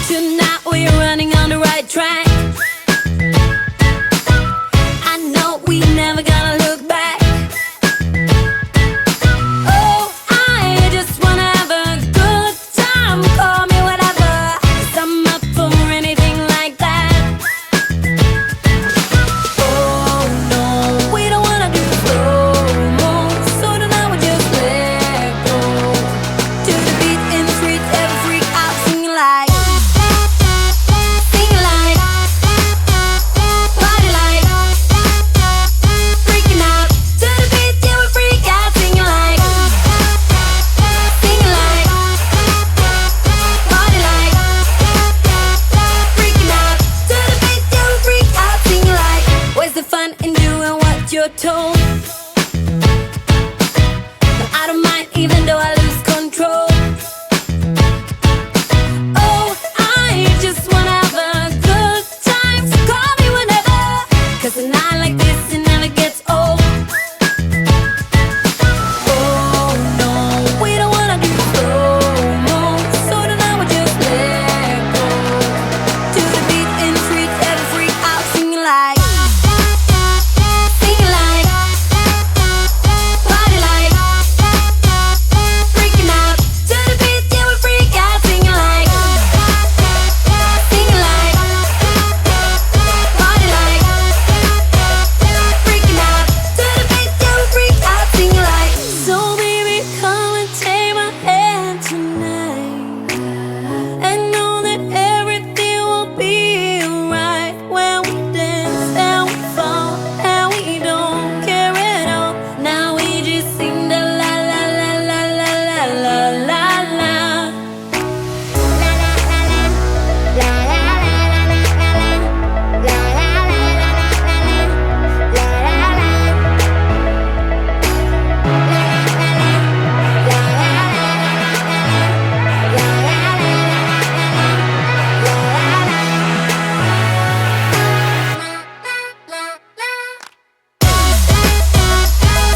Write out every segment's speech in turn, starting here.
Tonight we're running on the right track. I know we never gonna look back. Oh, I just wanna have a good time. Call me whatever, 'cause I'm up for anything like that. Oh no, we don't wanna do slow-mo, so tonight we just let go. To the beat in the street, every freak out singing like, singing like, party like, freaking out. To the beat, yeah, we freak out singing like, singing like, party like, freaking out. To the beat, yeah, we freak out singing like. Where's the fun in doing what you're told? But I don't mind even though I lose control. Oh, I just wanna have a good time, so call me whenever, 'cause a night like this, it never gets old. Oh no, we don't wanna do slow-mo, so tonight we just let go. To the beat in the street, every freak out singing like, singing like, party like, freaking out. To the beat, yeah, we freak out singing like, singing like, party like, freaking out. To the beat, yeah, we freak out singing like. So baby, come and take my hand tonight, and know that everything will be alright when we dance and we fall and we don't care at all. Now we just sing the la la la la la la la la la.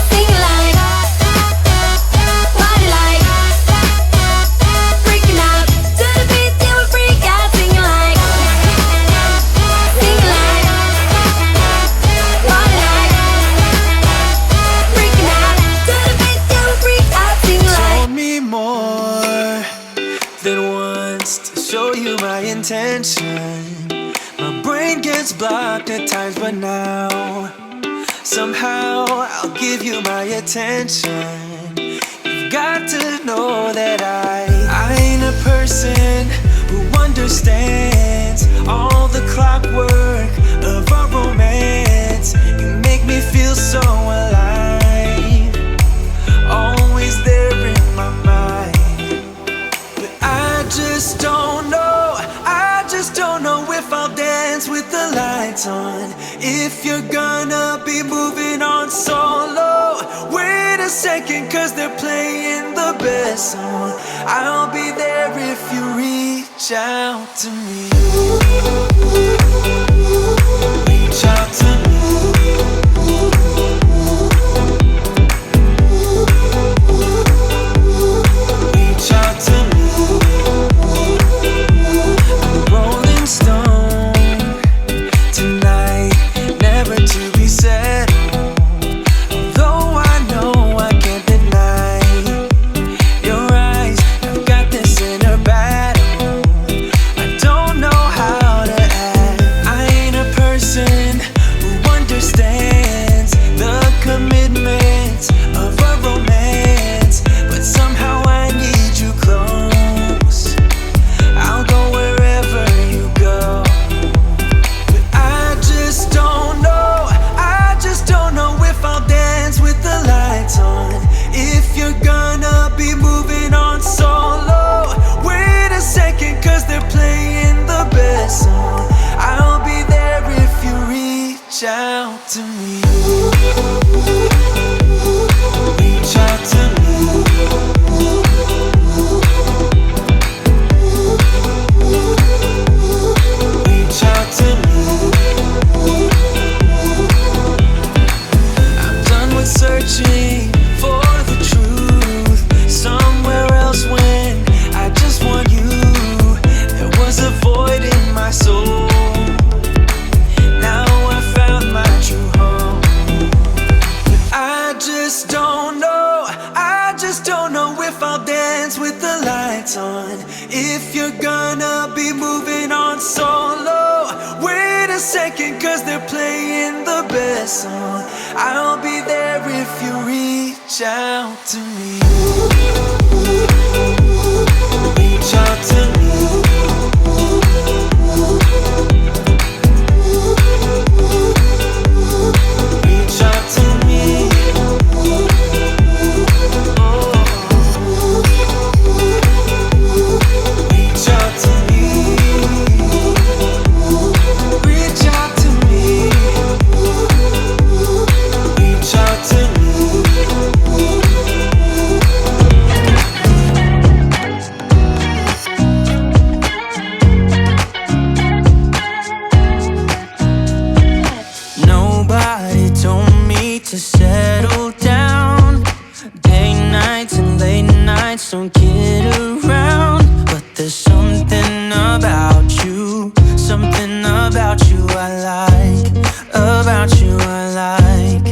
Singing like, party like, freaking out. To the beat, yeah, we freak out singing like, singing like, party like, freaking out. To the beat, yeah, we freak out singing like. Told me more than once to show you my intention. My brain gets blocked at times, but now somehow I'll give you my attention. You've got to know that I ain't a person who understands all the clockwork of our romance. You make me feel so alive, always there in my mind. But I just don't know, I just don't know if I'll dance with the lights on. If you're gonna be moving on solo, wait a second, 'cause they're playing the best song. I'll be there if you reach out to me. Reach out to me. Reach out to me. I'm a rolling stone tonight, never to be settled. Though I know I can't deny your eyes, I've got this inner battle. I don't know how to act. I with the lights on. If you're gonna be moving on solo, wait a second, cause they're playing the best song. I'll be there if you reach out to me. Reach out to me. Reach out to me. Reach out to me. Reach out to me. Reach out to me. Nobody told me to settle down. Day nights and late nights don't get around. But there's something about you, something about you I like, about you I like.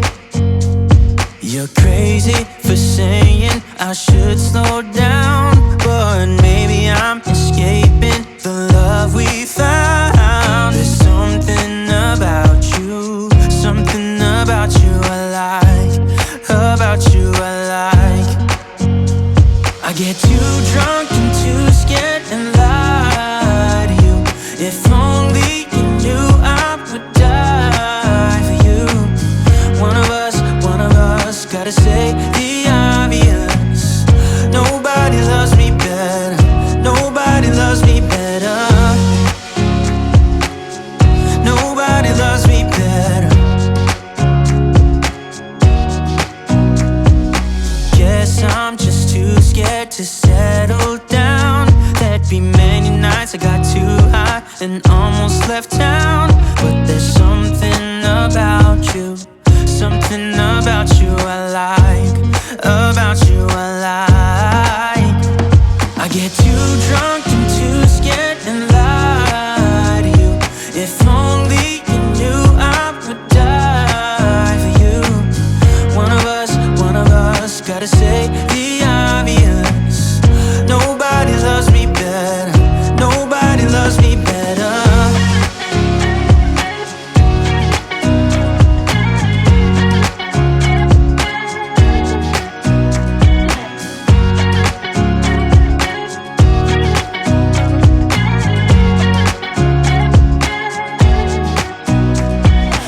You're crazy for saying I should slow down, but maybe I'm escaping the love we found. There's something about you, something about you I like, about you I like. I get too drunk and too scared and lie to you. If only you knew I would die for you. One of us gotta say the obvious. Nobody loves me better, nobody loves me better. Nobody loves me better. Guess I'm just too scared to settle down. There'd be many nights I got too high and almost left town. But there's something about you, something about you I like, about you I like. I get too drunk and too scared and lie to you. If only you knew I would die for you. One of us gotta say the obvious. Nobody loves me better, nobody loves me better.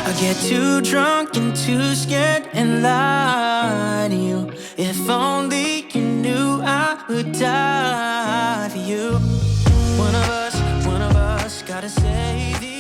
I get too drunk and too scared and lie to you. If only you knew I would die for you. One of us gotta say the